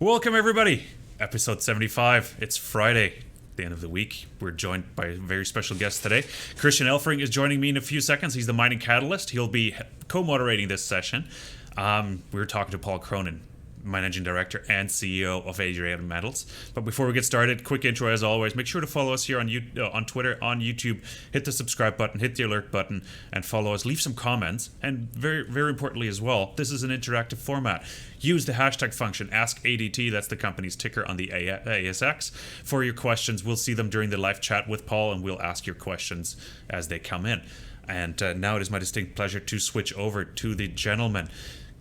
Welcome, everybody. Episode 75. It's Friday, the end of the week. We're joined by a very special guest today. Christian Elferink is joining me in a few seconds. He's the mining catalyst. He'll be co-moderating this session. We're talking to Paul Cronin, Managing Director and CEO of Adriatic Metals. But before we get started, quick intro as always. Make sure to follow us here on Twitter, on YouTube. Hit the subscribe button, hit the alert button, and follow us. Leave some comments. And very, very importantly as well, this is an interactive format. Use the hashtag function, AskADT, that's the company's ticker on the ASX, for your questions. We'll see them during the live chat with Paul, and we'll ask your questions as they come in. And now it is my distinct pleasure to switch over to the gentleman.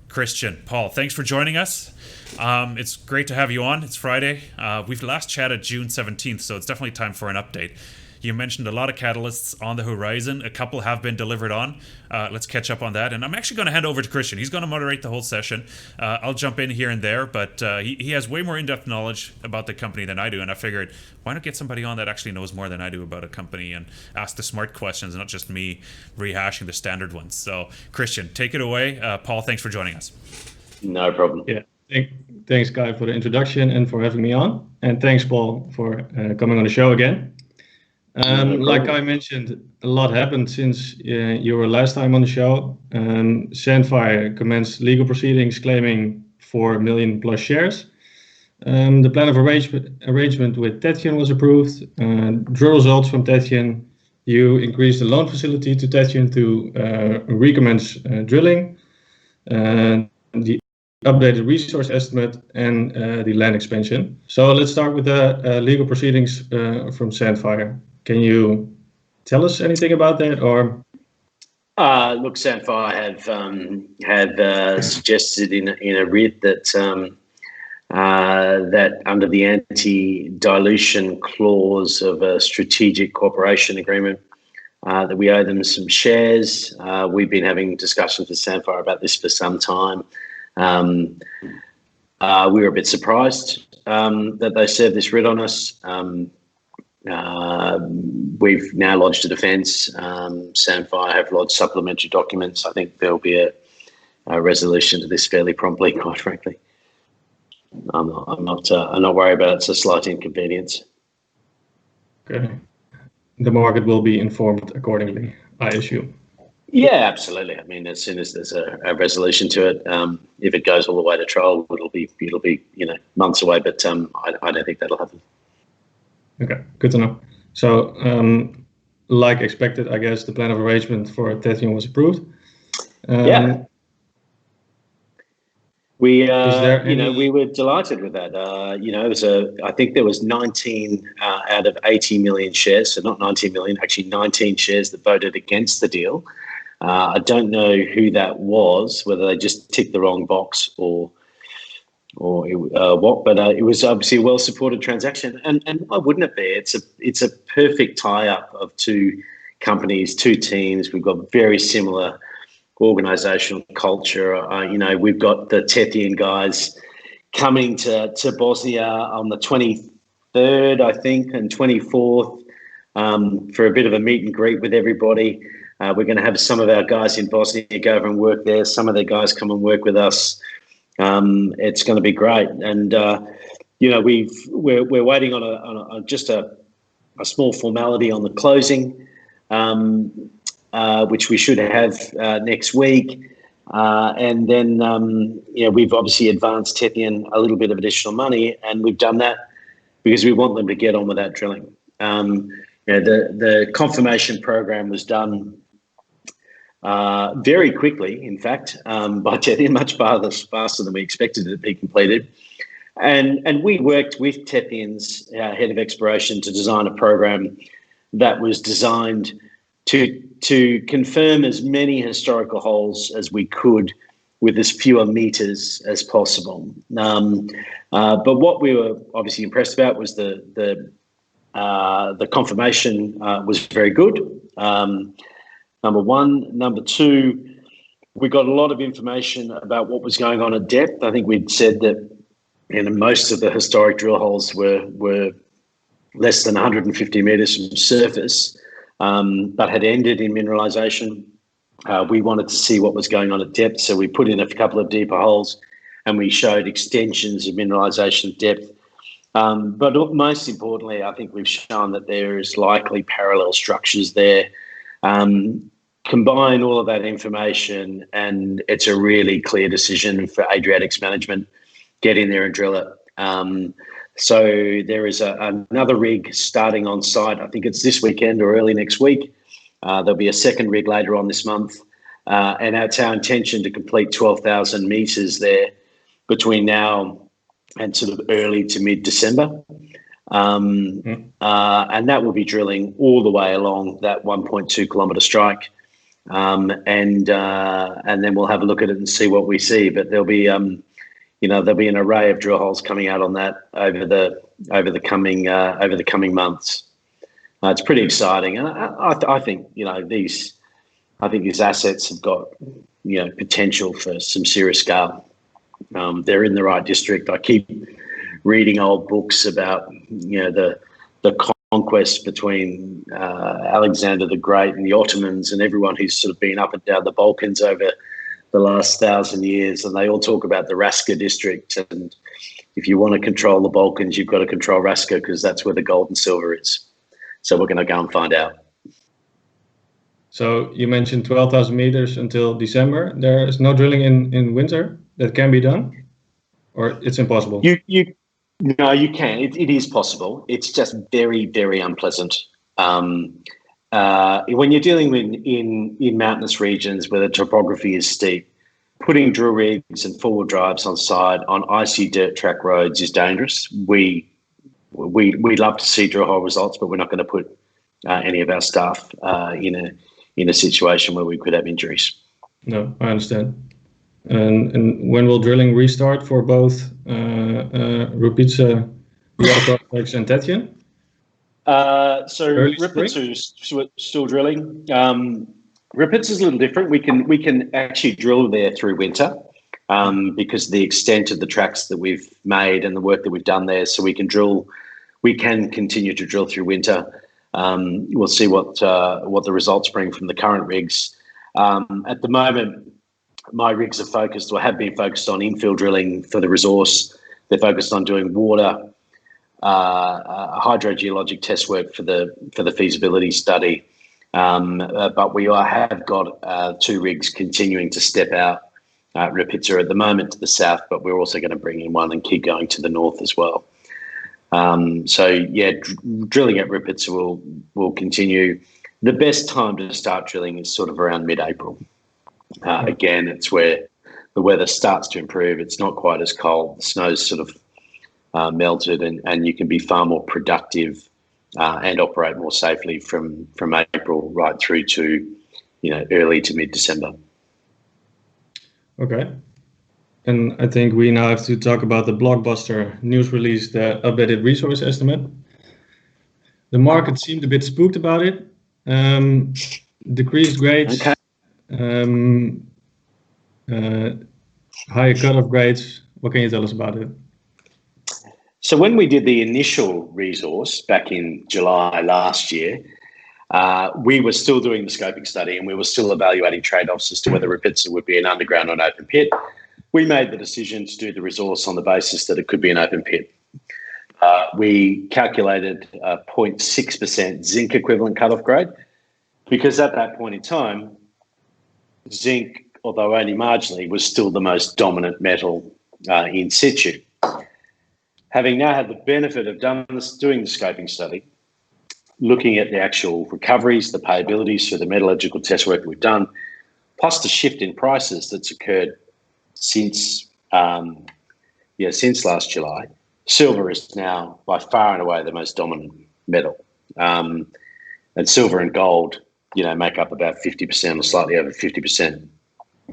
Christian, Paul, thanks for joining us. It's great to have you on. It's Friday. We've last chatted June 17th, so it's definitely time for an update. You mentioned a lot of catalysts on the horizon. A couple have been delivered on. Let's catch up on that. And I'm actually going to hand over to Christian. He's going to moderate the whole session. I'll jump in here and there, but he has way more in-depth knowledge about the company than I do. And I figured, why not get somebody on that actually knows more than I do about a company and ask the smart questions, not just me rehashing the standard ones. So, Christian, take it away. Paul, thanks for joining us. No problem. Yeah, thanks, Guy, for the introduction and for having me on. And thanks, Paul, for coming on the show again. Like I mentioned, a lot happened since you were last time on the show. Sandfire commenced legal proceedings claiming 4 million plus shares. The plan of arrangement with Tethyan was approved. Drill results from Tethyan. You increased the loan facility to Tethyan to recommence drilling. The updated resource estimate and the land expansion. So let's start with the legal proceedings from Sandfire. Can you tell us anything about that, or? Look, Sandfire have suggested in a writ that that under the anti-dilution clause of a strategic cooperation agreement, that we owe them some shares. We've been having discussions with Sandfire about this for some time. We were a bit surprised that they served this writ on us. We've now lodged a defence. Sandfire have lodged supplementary documents. I think there'll be a resolution to this fairly promptly, quite frankly. I'm not worried about it. It's a slight inconvenience. Okay. The market will be informed accordingly, I assume. Yeah, absolutely. I mean, as soon as there's a resolution to it, if it goes all the way to trial, it'll be months away. But I don't think that'll happen. Okay, good to know. So, like expected, I guess the plan of arrangement for Tethyan was approved. Yeah. We we were delighted with that. It was I think there was 19 out of 80 million shares, so not 19 million, actually 19 shares that voted against the deal. I don't know who that was, whether they just ticked the wrong box or what, but it was obviously a well-supported transaction, and why wouldn't it be? It's a perfect tie-up of two companies, two teams. We've got very similar organisational culture. We've got the Tethyan guys coming to Bosnia on the 23rd, I think, and 24th for a bit of a meet and greet with everybody. We're going to have some of our guys in Bosnia go over and work there. Some of their guys come and work with us. It's going to be great, and we're waiting on just a small formality on the closing, which we should have next week, and then we've obviously advanced Tethyan a little bit of additional money, and we've done that because we want them to get on with that drilling. The confirmation program was done very quickly, in fact, by Tethyan, much faster than we expected it to be completed. And we worked with Tethyan's head of exploration to design a program that was designed to confirm as many historical holes as we could with as fewer meters as possible. But what we were obviously impressed about was the confirmation was very good. Number one. Number two, we got a lot of information about what was going on at depth. I think we'd said that most of the historic drill holes were less than 150 metres from surface, but had ended in mineralisation. We wanted to see what was going on at depth, so we put in a couple of deeper holes. and we showed extensions of mineralisation depth. But most importantly, I think we've shown that there is likely parallel structures there. Combine all of that information, and it's a really clear decision for Adriatic's management. Get in there and drill it. So there is another rig starting on site. I think it's this weekend or early next week. There'll be a second rig later on this month. And it's our intention to complete 12,000 metres there between now and sort of early to mid-December. And that will be drilling all the way along that 1.2 kilometre strike. And then we'll have a look at it and see what we see. But there'll be an array of drill holes coming out on that over the coming months. It's pretty exciting, and I think these assets have got potential for some serious scale. They're in the right district. I keep reading old books about the conquest between Alexander the Great and the Ottomans and everyone who's sort of been up and down the Balkans over the last 1,000 years, and they all talk about the Raska district. And if you want to control the Balkans, you've got to control Raska, because that's where the gold and silver is. So we're going to go and find out. So you mentioned 12,000 meters until December. There is no drilling in winter that can be done, or it's impossible? No, you can. It is possible. It's just very, very unpleasant. When you're dealing in mountainous regions where the topography is steep, putting drill rigs and four-wheel drives on site on icy dirt track roads is dangerous. We'd love to see drill hole results, but we're not going to put any of our staff in a situation where we could have injuries. No, I understand. And when will drilling restart for both Rupice, Veovaca and Tethyan? So Rupice is still drilling. Rupice is a little different. We can actually drill there through winter because of the extent of the tracks that we've made and the work that we've done there. So we can continue to drill through winter. We'll see what the results bring from the current rigs. At the moment, my rigs are focused, or have been focused, on infill drilling for the resource. They're focused on doing water, hydrogeologic test work for the feasibility study. But we have got two rigs continuing to step out at Rupice at the moment to the south, but we're also going to bring in one and keep going to the north as well. Drilling at Rupice will continue. The best time to start drilling is sort of around mid-April. Again, it's where the weather starts to improve. It's not quite as cold. The snow's sort of melted, and you can be far more productive and operate more safely from April right through to early to mid-December. Okay. And I think we now have to talk about the blockbuster news release, the updated resource estimate. The market seemed a bit spooked about it. Decreased grades, higher cutoff grades. What can you tell us about it? So when we did the initial resource back in July last year, we were still doing the scoping study, and we were still evaluating trade-offs as to whether Rupice would be an underground or an open pit. We made the decision to do the resource on the basis that it could be an open pit. We calculated 0.6% zinc equivalent cutoff grade, because at that point in time, zinc, although only marginally, was still the most dominant metal in situ. Having now had the benefit of doing the scoping study, looking at the actual recoveries, the payabilities for the metallurgical test work that we've done, plus the shift in prices that's occurred since last July, silver is now by far and away the most dominant metal. And silver and gold, make up about 50% or slightly over 50%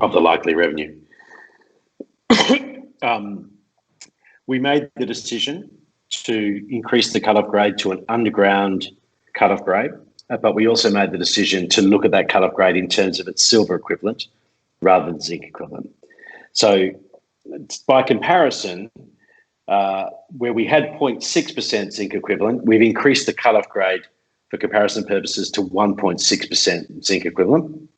of the likely revenue. We made the decision to increase the cutoff grade to an underground cutoff grade, but we also made the decision to look at that cutoff grade in terms of its silver equivalent rather than zinc equivalent. So by comparison, where we had 0.6% zinc equivalent, we've increased the cutoff grade for comparison purposes to 1.6% zinc equivalent.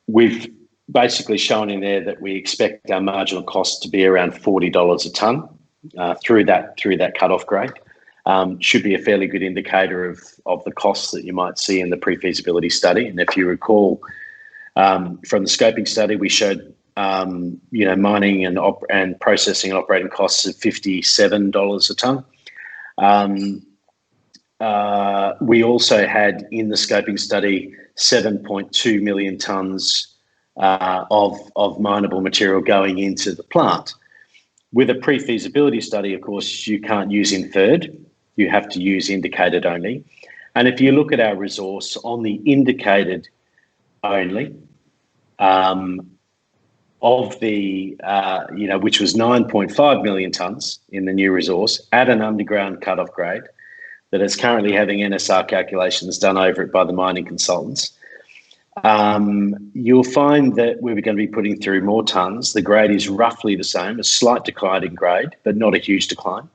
We've basically showing in there that we expect our marginal cost to be around $40 a tonne through that cut-off grade. Should be a fairly good indicator of the costs that you might see in the pre-feasibility study. And if you recall from the scoping study, we showed mining and processing and operating costs of $57 a tonne. We also had in the scoping study 7.2 million tonnes of mineable material going into the plant. With a pre-feasibility study, of course, you can't use inferred. You have to use indicated only. And if you look at our resource on the indicated only, of the, which was 9.5 million tonnes in the new resource at an underground cut-off grade that is currently having NSR calculations done over it by the mining consultants, you'll find that we're going to be putting through more tonnes. The grade is roughly the same, a slight decline in grade, but not a huge decline.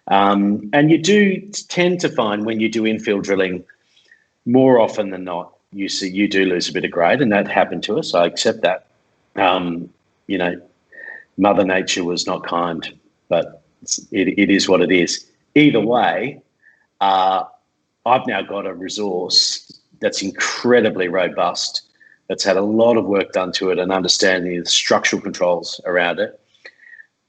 And you do tend to find when you do infill drilling, more often than not, you do lose a bit of grade, and that happened to us. I accept that. Mother Nature was not kind, but it is what it is. Either way, I've now got a resource that's incredibly robust, that's had a lot of work done to it and understanding the structural controls around it,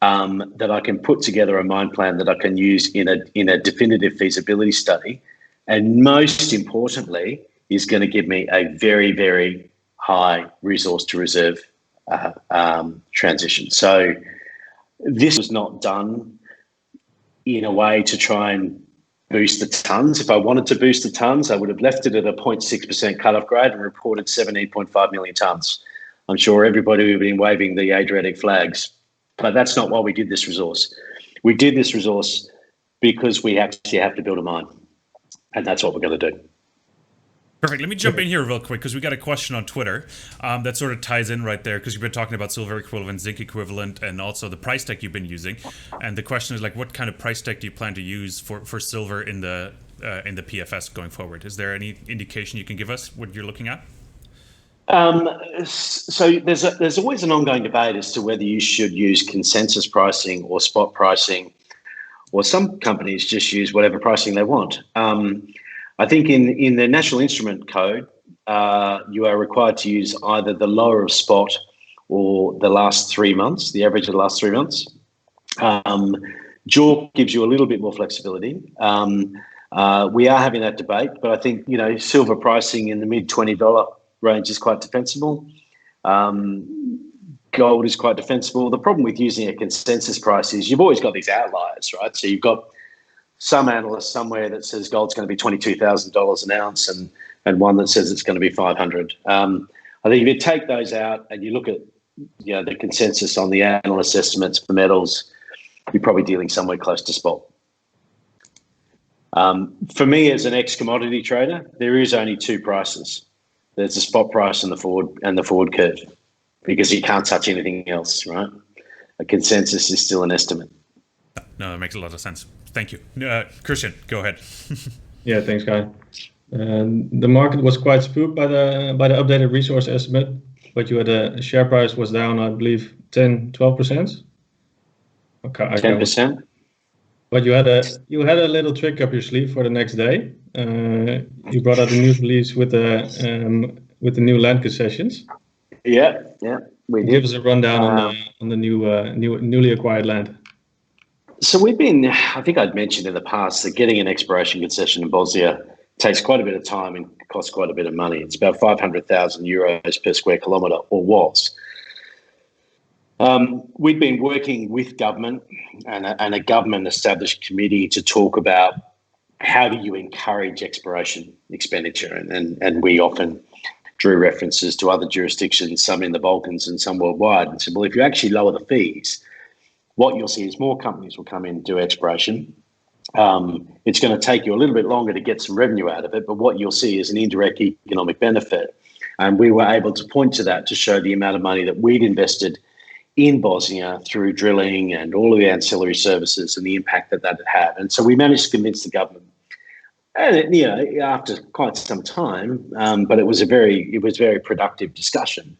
that I can put together a mine plan that I can use in a definitive feasibility study, and most importantly, is going to give me a very, very high resource to reserve transition. So this was not done in a way to try and boost the tonnes. If I wanted to boost the tonnes, I would have left it at a 0.6% cut-off grade and reported 17.5 million tonnes. I'm sure everybody would have been waving the Adriatic flags, but that's not why we did this resource. We did this resource because we actually have to build a mine, and that's what we're going to do. Perfect. Let me jump in here real quick because we got a question on Twitter that sort of ties in right there because you've been talking about silver equivalent, zinc equivalent, and also the price tag you've been using. And the question is, like, what kind of price tag do you plan to use for silver in the PFS going forward? Is there any indication you can give us what you're looking at? So there's always an ongoing debate as to whether you should use consensus pricing or spot pricing, or some companies just use whatever pricing they want. I think in the National Instrument Code, you are required to use either the lower of spot or the last 3 months, the average of the last 3 months. JORC gives you a little bit more flexibility. We are having that debate, but I think, silver pricing in the mid-$20 range is quite defensible. Gold is quite defensible. The problem with using a consensus price is you've always got these outliers, right? So you've got some analyst somewhere that says gold's going to be $22,000 an ounce and one that says it's going to be 500. I think if you take those out and you look at the consensus on the analyst estimates for metals, you're probably dealing somewhere close to spot. For me as an ex-commodity trader, there is only two prices. There's the spot price and the forward curve, because you can't touch anything else, right? A consensus is still an estimate. No, that makes a lot of sense. Thank you. Christian, go ahead. Yeah, thanks, Guy. The market was quite spooked by the updated resource estimate, but you had a share price was down, I believe, 10-12%. Okay, 10%. But you had a little trick up your sleeve for the next day. You brought out a news release with the new land concessions. Yeah, we did. Give us a rundown on the newly acquired land. So I think I'd mentioned in the past that getting an exploration concession in Bosnia takes quite a bit of time and costs quite a bit of money. It's about 500,000 euros per square kilometre, or was. We'd been working with government and a government-established committee to talk about how do you encourage exploration expenditure, and we often drew references to other jurisdictions, some in the Balkans and some worldwide, and said, well, if you actually lower the fees, what you'll see is more companies will come in and do exploration. It's going to take you a little bit longer to get some revenue out of it, but what you'll see is an indirect economic benefit. And we were able to point to that to show the amount of money that we'd invested in Bosnia through drilling and all of the ancillary services and the impact that had. And so we managed to convince the government. And after quite some time, but it was a very productive discussion,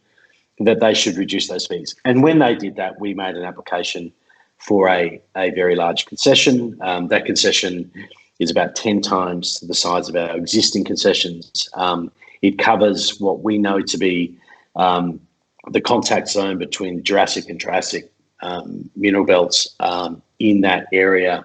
that they should reduce those fees. And when they did that, we made an application for a very large concession. That concession is about 10 times the size of our existing concessions. It covers what we know to be the contact zone between the Jurassic and Triassic mineral belts in that area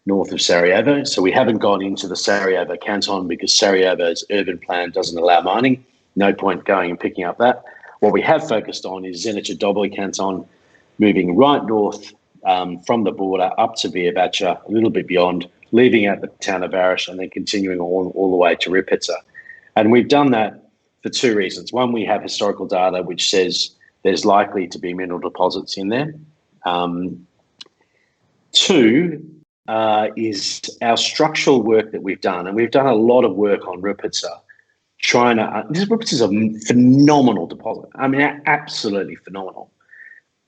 north of Sarajevo. So we haven't gone into the Sarajevo canton because Sarajevo's urban plan doesn't allow mining. No point going and picking up that. What we have focused on is Zenica Doboj canton, moving right north from the border up to Veovaca, a little bit beyond, leaving out the town of Varish and then continuing all the way to Rupice. And we've done that for two reasons. One, we have historical data which says there's likely to be mineral deposits in there. Two is our structural work that we've done, and we've done a lot of work on Rupice, Rupice is a phenomenal deposit. I mean, absolutely phenomenal.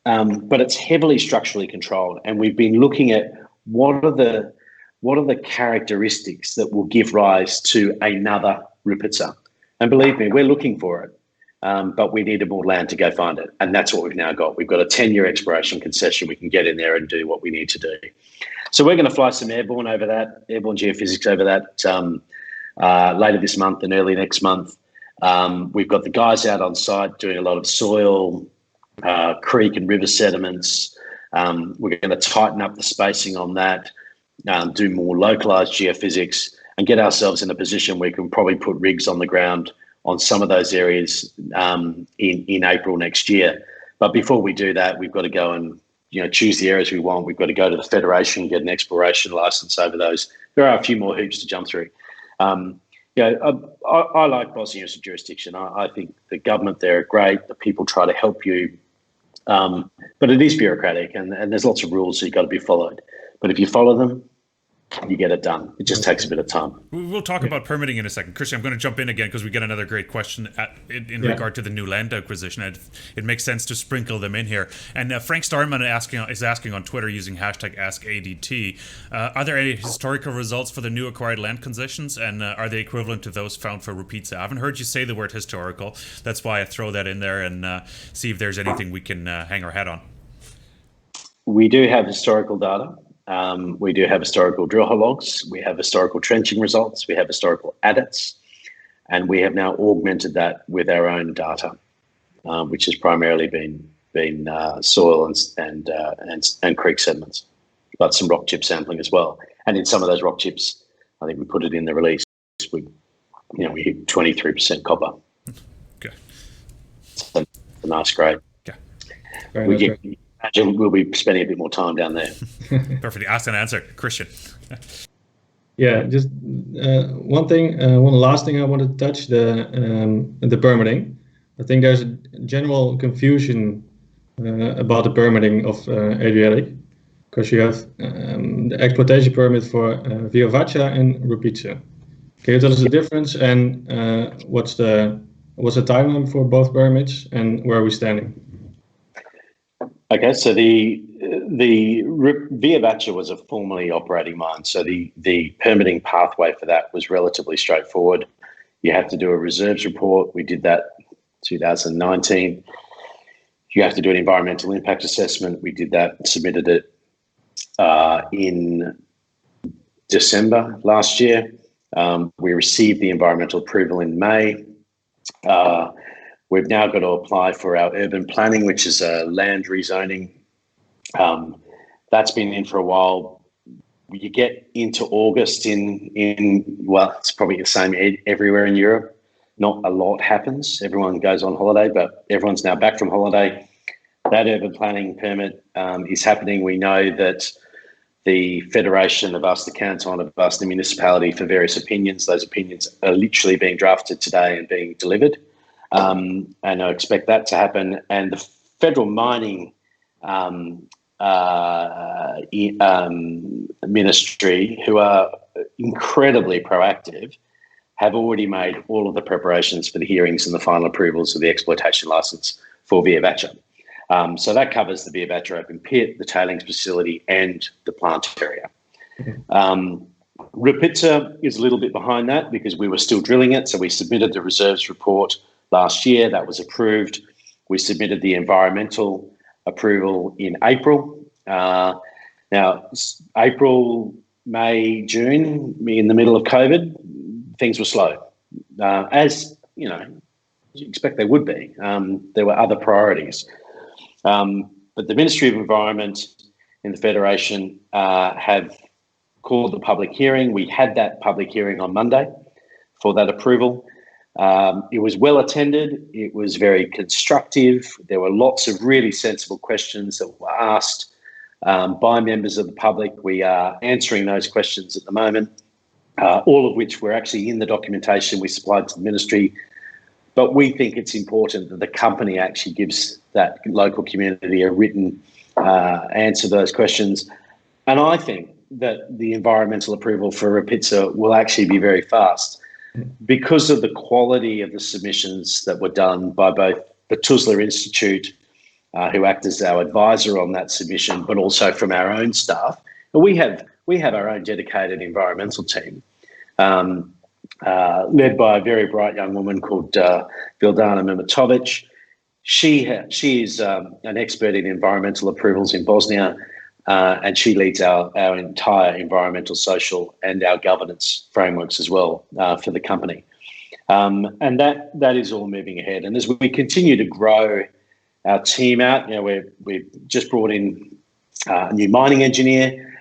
But it's heavily structurally controlled, and we've been looking at what are the characteristics that will give rise to another Rupice. And believe me, we're looking for it, but we needed more land to go find it, and that's what we've now got. We've got a 10-year exploration concession. We can get in there and do what we need to do. So we're going to fly some airborne geophysics over that later this month and early next month. We've got the guys out on site doing a lot of soil, creek and river sediments. We're going to tighten up the spacing on that, do more localized geophysics, and get ourselves in a position where we can probably put rigs on the ground on some of those areas in April next year. But before we do that, we've got to go and choose the areas we want. We've got to go to the Federation, get an exploration license over those. There are a few more hoops to jump through. I like Bosnia as a jurisdiction. I think the government there are great. The people try to help you. But it is bureaucratic, and there's lots of rules that you've got to be followed. But if you follow them, you get it done. It just takes a bit of time. We'll talk about permitting in a second. Christian, I'm going to jump in again because we get another great question in regard to the new land acquisition. It makes sense to sprinkle them in here. And Frank Starman is asking on Twitter using hashtag AskADT, are there any historical results for the new acquired land concessions, and are they equivalent to those found for Rupice? I haven't heard you say the word historical. That's why I throw that in there and see if there's anything we can hang our hat on. We do have historical data. We do have historical drill hole logs. We have historical trenching results. We have historical adits, and we have now augmented that with our own data, which has primarily been soil and creek sediments, but some rock chip sampling as well. And in some of those rock chips, I think we put it in the release. We hit 23% copper. Okay, so a nice grade. Okay. Imagine we'll be spending a bit more time down there. Perfectly asked and answered. Christian. Yeah, just one last thing I want to touch, the permitting. I think there's a general confusion about the permitting of Adriatic, because you have the exploitation permit for Veovaca and Rupice. Can you tell us the difference, and what's the timeline for both permits, and where are we standing? Okay, so the Veovaca was a formerly operating mine, so the permitting pathway for that was relatively straightforward. You have to do a reserves report. We did that 2019. You have to do an environmental impact assessment. We did that, submitted it in December last year. We received the environmental approval in May. We've now got to apply for our urban planning, which is a land rezoning. That's been in for a while. You get into August it's probably the same everywhere in Europe. Not a lot happens. Everyone goes on holiday, but everyone's now back from holiday. That urban planning permit is happening. We know that the Federation of us, the Canton of us, the municipality, for various opinions, those opinions are literally being drafted today and being delivered. And I expect that to happen. And the federal mining ministry, who are incredibly proactive, have already made all of the preparations for the hearings and the final approvals of the exploitation license for Veovaca. So that covers the Veovaca open pit, the tailings facility, and the plant area. Rupice is a little bit behind that because we were still drilling it. So we submitted the reserves report last year. That was approved. We submitted the environmental approval in April. Now, April, May, June, in the middle of COVID, things were slow, as you expect they would be. There were other priorities, but the Ministry of Environment in the Federation have called the public hearing. We had that public hearing on Monday for that approval. It was well attended. It was very constructive. There were lots of really sensible questions that were asked by members of the public. We are answering those questions at the moment, all of which were actually in the documentation we supplied to the ministry. But we think it's important that the company actually gives that local community a written answer to those questions. And I think that the environmental approval for Rupice will actually be very fast because of the quality of the submissions that were done by both the Tuzla Institute, who act as our advisor on that submission, but also from our own staff. And we have our own dedicated environmental team, led by a very bright young woman called Vildana Mimatovic. She is an expert in environmental approvals in Bosnia, and she leads our entire environmental, social, and our governance frameworks as well for the company. And that is all moving ahead. And as we continue to grow our team out, we've just brought in a new mining engineer.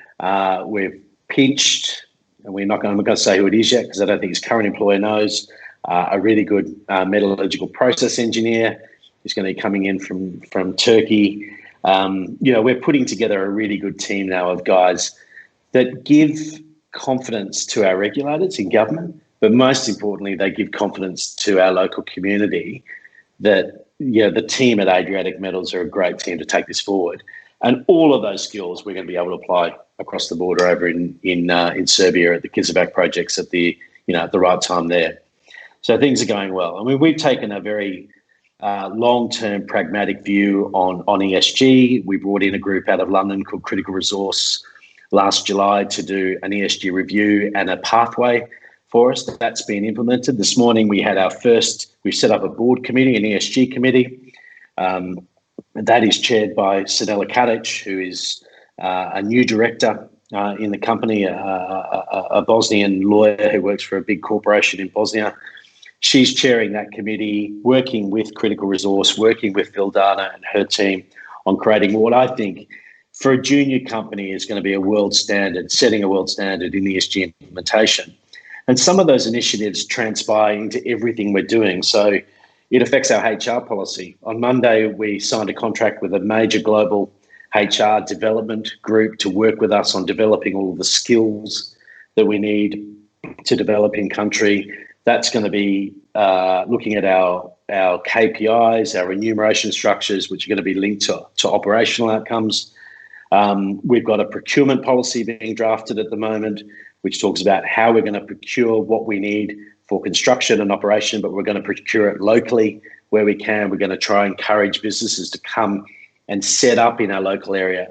We've pinched, and we're not going to say who it is yet because I don't think his current employer knows, a really good metallurgical process engineer who's going to be coming in from Turkey. We're putting together a really good team now of guys that give confidence to our regulators in government, but most importantly, they give confidence to our local community that the team at Adriatic Metals are a great team to take this forward. And all of those skills we're going to be able to apply across the border over in Serbia at the Kizovac projects at the right time there. So things are going well. I mean, we've taken a very long-term pragmatic view on ESG. We brought in a group out of London called Critical Resource last July to do an ESG review and a pathway for us. That's been implemented. This morning we had we set up a board committee, an ESG committee. That is chaired by Sanela Kadic, who is a new director in the company, a Bosnian lawyer who works for a big corporation in Bosnia. She's chairing that committee, working with Critical Resource, working with Vildana and her team on creating what I think for a junior company is going to be a world standard, setting a world standard in ESG implementation. And some of those initiatives transpire into everything we're doing. So it affects our HR policy. On Monday, we signed a contract with a major global HR development group to work with us on developing all the skills that we need to develop in country. That's going to be looking at our KPIs, our remuneration structures, which are going to be linked to operational outcomes. We've got a procurement policy being drafted at the moment, which talks about how we're going to procure what we need for construction and operation, but we're going to procure it locally where we can. We're going to try and encourage businesses to come and set up in our local area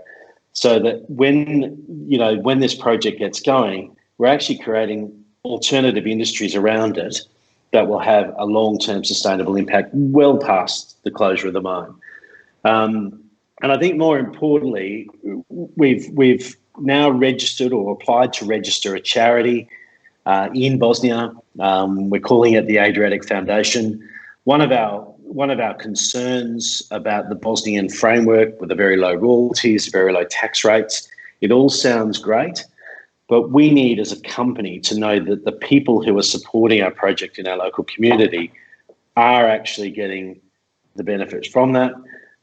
so that when this project gets going, we're actually creating alternative industries around it that will have a long-term sustainable impact well past the closure of the mine. And I think more importantly, we've now registered or applied to register a charity in Bosnia. We're calling it the Adriatic Foundation. One of our concerns about the Bosnian framework with the very low royalties, very low tax rates, it all sounds great, but we need as a company to know that the people who are supporting our project in our local community are actually getting the benefits from that.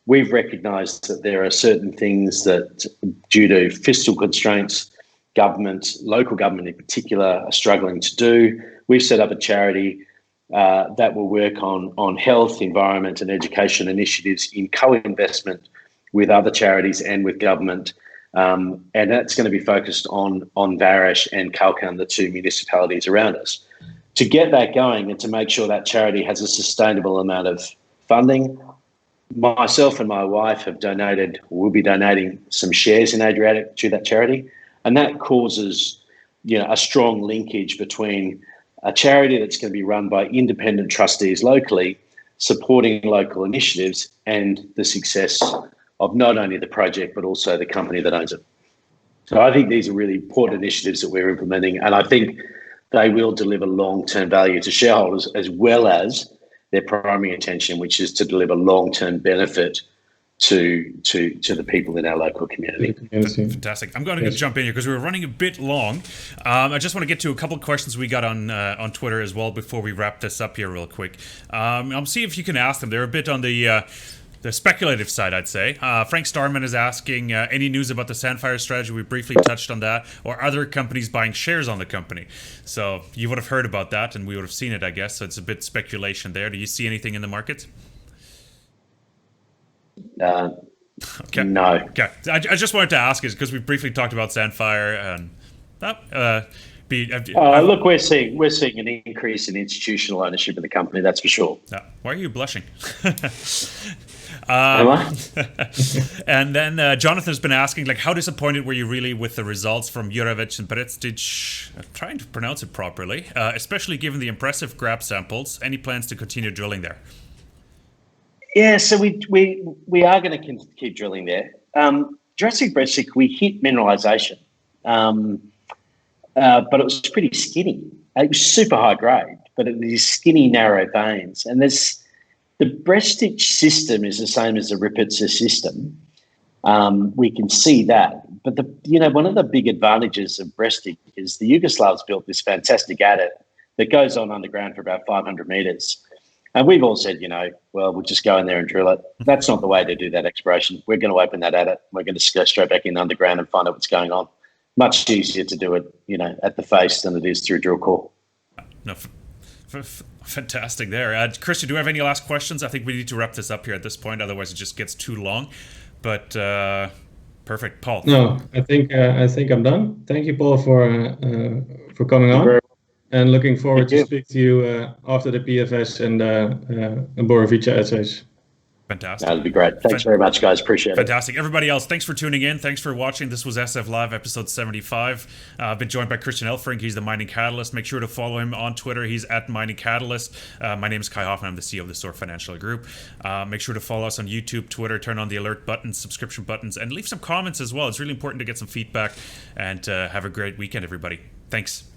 We've recognised that there are certain things that, due to fiscal constraints, local government in particular, are struggling to do. We've set up a charity that will work on health, environment and education initiatives in co-investment with other charities and with government. And that's going to be focused on Vares and Kalkan, the two municipalities around us. To get that going and to make sure that charity has a sustainable amount of funding, myself and my wife will be donating some shares in Adriatic to that charity. And that causes, a strong linkage between a charity that's going to be run by independent trustees locally, supporting local initiatives, and the success of not only the project but also the company that owns it. So I think these are really important initiatives that we're implementing, and I think they will deliver long-term value to shareholders as well as their primary intention, which is to deliver long-term benefit to the people in our local community. Fantastic. I'm going to jump in here because we're running a bit long. I just want to get to a couple of questions we got on Twitter as well before we wrap this up here real quick. I'll see if you can ask them. They're a bit on the speculative side, I'd say. Frank Starman is asking, any news about the Sandfire strategy? We briefly touched on that. Or other companies buying shares on the company? So you would have heard about that, and we would have seen it, I guess. So it's a bit speculation there. Do you see anything in the markets? Okay. No. Okay. I just wanted to ask is because we briefly talked about Sandfire and look, we're seeing an increase in institutional ownership of the company. That's for sure. Why are you blushing? Am I? And then Jonathan's been asking, like, how disappointed were you really with the results from Jurevic and Peretic? I'm trying to pronounce it properly, especially given the impressive grab samples. Any plans to continue drilling there? Yeah, so we are going to keep drilling there. Jurassic Peretic, we hit mineralisation, but it was pretty skinny. It was super high grade, but it was these skinny, narrow veins. And the Brestic system is the same as the Rupice system. We can see that. But one of the big advantages of Brestic is the Yugoslavs built this fantastic adit that goes on underground for about 500 metres. And we've all said, we'll just go in there and drill it. That's not the way to do that exploration. We're going to open that adit. We're going to go straight back in underground and find out what's going on. Much easier to do it, at the face than it is through drill core. No, fantastic there. Christian, do you have any last questions? I think we need to wrap this up here at this point. Otherwise, it just gets too long. But perfect. Paul? No, I think I'm done. Thank you, Paul, for coming on. And looking forward to speak to you after the PFS and Borovica essays. Fantastic. That'd be great. Thanks very much, guys. Appreciate it. Fantastic. Everybody else, thanks for tuning in. Thanks for watching. This was SF Live, episode 75. I've been joined by Christian Elferink. He's the Mining Catalyst. Make sure to follow him on Twitter. He's at Mining Catalyst. My name is Kai Hoffman. I'm the CEO of the Soar Financial Group. Make sure to follow us on YouTube, Twitter, turn on the alert buttons, subscription buttons, and leave some comments as well. It's really important to get some feedback. And have a great weekend, everybody. Thanks.